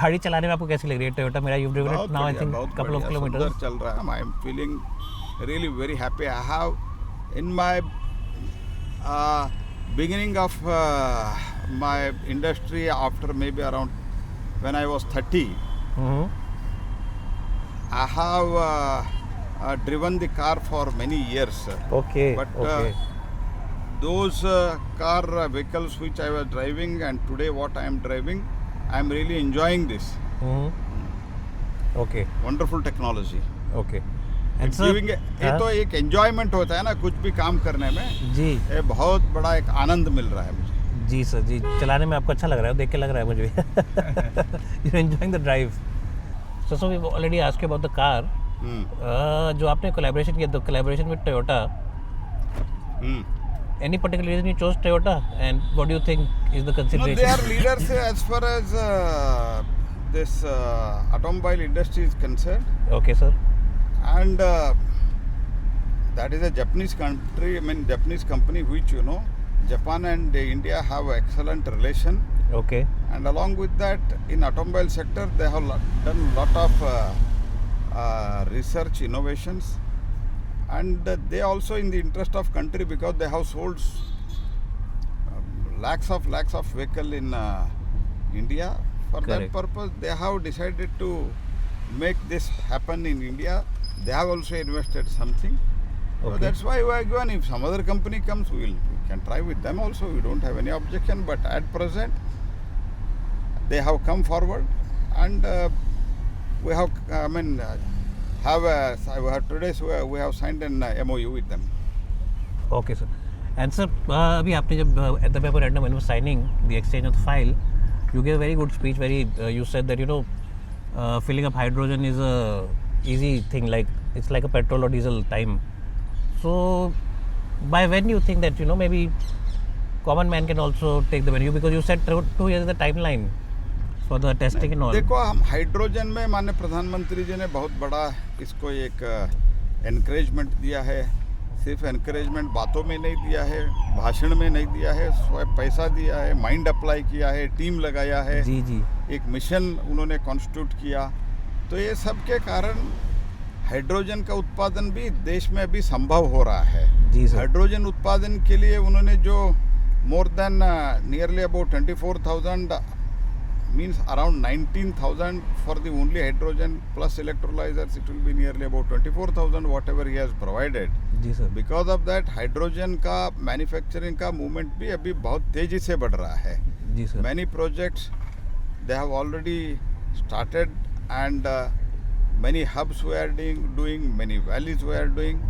गाड़ी चलाने में आपको कैसी लग रही है टोयोटा मेरा? You driven it now I think couple of kilometres. चल रहा है. I am feeling really very happy. I have in my beginning of my industry after maybe around when I was 30, I have driven the car for many years. Okay. But okay. Those car vehicles which I was driving and today what I am driving, I am really enjoying this. Okay. Wonderful technology. Okay. ये तो एक enjoyment होता है ना कुछ भी काम करने में जी. ये बहुत बड़ा एक आनंद मिल रहा है मुझे. जी सर जी. चलाने में आपको अच्छा लग रहा है, देख के लग रहा है मुझे भी. You're enjoying the drive. So we've already asked you about the car. जो आपने collaboration किया, the collaboration with Toyota. Any particular reason you chose Toyota and what do you think is the consideration? No, they are leaders as far as this automobile industry is concerned. Okay, sir. And that is a Japanese country, I mean Japanese company which you know, Japan and India have excellent relation. Okay. And along with that, in automobile sector, they have done a lot of research innovations. And they also in the interest of country because they have sold lakhs of vehicle in India. For Correct. that purpose, they have decided to make this happen in India. They have also invested something. So Okay. that's why we are going. If some other company comes, we can try with them also. We don't have any objection. But at present, they have come forward, and we have. We have signed an MOU with them. Okay, sir. And sir, अभी आपने जब at the memorandum when you were signing the exchange of the file, you gave a very good speech. You said that filling up hydrogen is a easy thing, like it's like a petrol or diesel time. So by when you think that maybe common man can also take the venue, because you said 2 years is the timeline for the testing and all. देखो हम hydrogen में माननीय प्रधानमंत्री जी ने बहुत बड़ा इसको एक एनकरेजमेंट दिया है. सिर्फ एनकरेजमेंट बातों में नहीं दिया है, भाषण में नहीं दिया है, स्वयं पैसा दिया है, माइंड अप्लाई किया है, टीम लगाया है. जी जी. एक मिशन उन्होंने कॉन्स्टिट्यूट किया. तो ये सब के कारण हाइड्रोजन का उत्पादन भी देश में अभी संभव हो रहा है. जी सर. हाइड्रोजन उत्पादन के लिए उन्होंने जो more than nearly about 24,000 means around 19,000 for the only hydrogen plus electrolyzers, it will be nearly about 24,000 whatever he has provided. जी sir. Because of that hydrogen का मैन्युफैक्चरिंग का मूवमेंट भी अभी बहुत तेजी से बढ़ रहा है. जी sir. Many projects they have already started and many hubs we are doing, many valleys we are doing.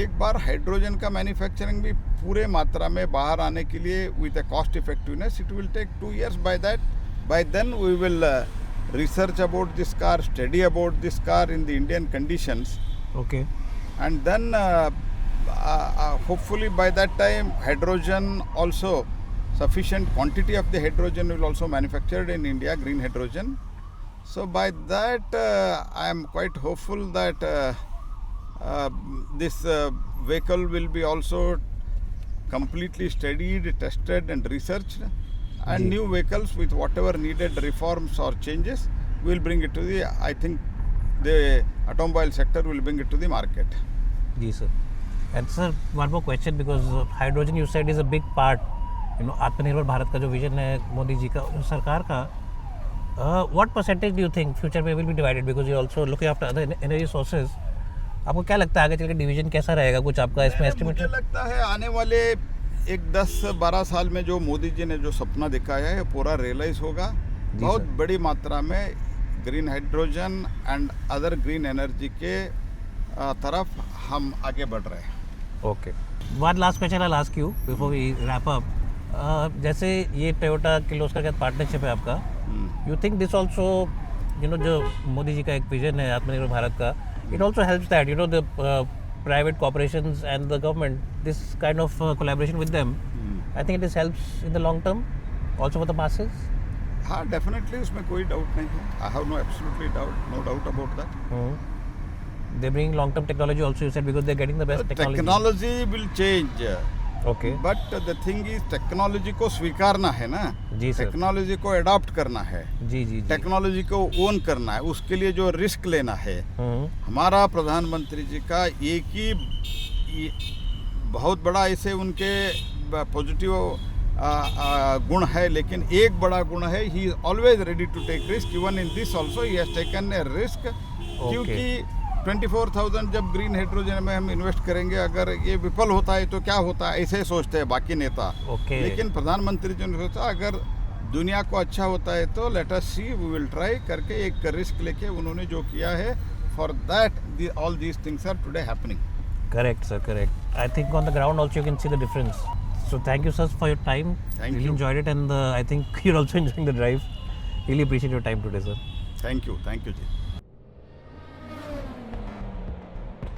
एक बार हाइड्रोजन का मैन्युफैक्चरिंग भी पूरे मात्रा में बाहर आने के लिए with a cost effectiveness, it will take 2 years. By then we will research about this car, study about this car in the Indian conditions. Okay. And then hopefully by that time hydrogen also, sufficient quantity of the hydrogen will also manufactured in India, green hydrogen. So by that I am quite hopeful that this vehicle will be also completely studied, tested and researched. And new vehicles with whatever needed reforms or changes, we will bring it to the, I think the automobile sector will bring it to the market. Ji sir. And sir, one more question, because hydrogen you said is a big part, आत्मनिर्भर भारत का जो vision है मोदी जी का, सरकार का, what percentage do you think future में will be divided, because you also looking after other energy sources. आपको क्या लगता है आगे चल के डिवीजन कैसा रहेगा, कुछ आपका इसमें एस्टिमेट? मुझे लगता है आने वाले एक 10-12 साल में जो मोदी जी ने जो सपना दिखाया है पूरा रियलाइज होगा. बहुत बड़ी मात्रा में green hydrogen and other green energy के तरफ हम आगे बढ़ रहे हैं. Okay. One last question I ask you before we wrap up. जैसे ये टोयोटा किर्लोस्कर के साथ पार्टनरशिप है आपका, यू थिंक दिस ऑल्सो जो मोदी जी का एक विजन है आत्मनिर्भर भारत का, it also helps that the private corporations and the government, this kind of collaboration with them, I think it helps in the long term also for the masses. हाँ, definitely उसमें कोई doubt नहीं है. I have no doubt about that. They bring long term technology also, you said, because they're getting the best technology. Technology will change. Okay. But the thing is technology को स्वीकारना है ना, जी sir. Technology को adopt करना है, जी जी जी। Technology को own करना है, उसके लिए जो रिस्क लेना है। हमारा प्रधानमंत्री जी का एक ही बहुत बड़ा ऐसे उनके पॉजिटिव गुण है, लेकिन एक बड़ा गुण है, he is always ready to take risk. Even in this also he has taken a risk, क्योंकि 24,000 जब ग्रीन हाइड्रोजन में हम इन्वेस्ट करेंगे, अगर ये विफल होता है तो क्या होता है, ऐसे सोचते हैं बाकी नेता। Okay. लेकिन प्रधानमंत्री जी ने सोचा अगर दुनिया को अच्छा होता है तो let us see, we will try करके एक रिस्क लेके उन्होंने जो किया है, for that all these things are today happening. Correct, sir. Correct. I think on the ground also you can see the difference. So thank you, sir, for your time. Thank really you. enjoyed it, and I think you're also enjoying the drive. Really appreciate your time today, sir. Thank you ji.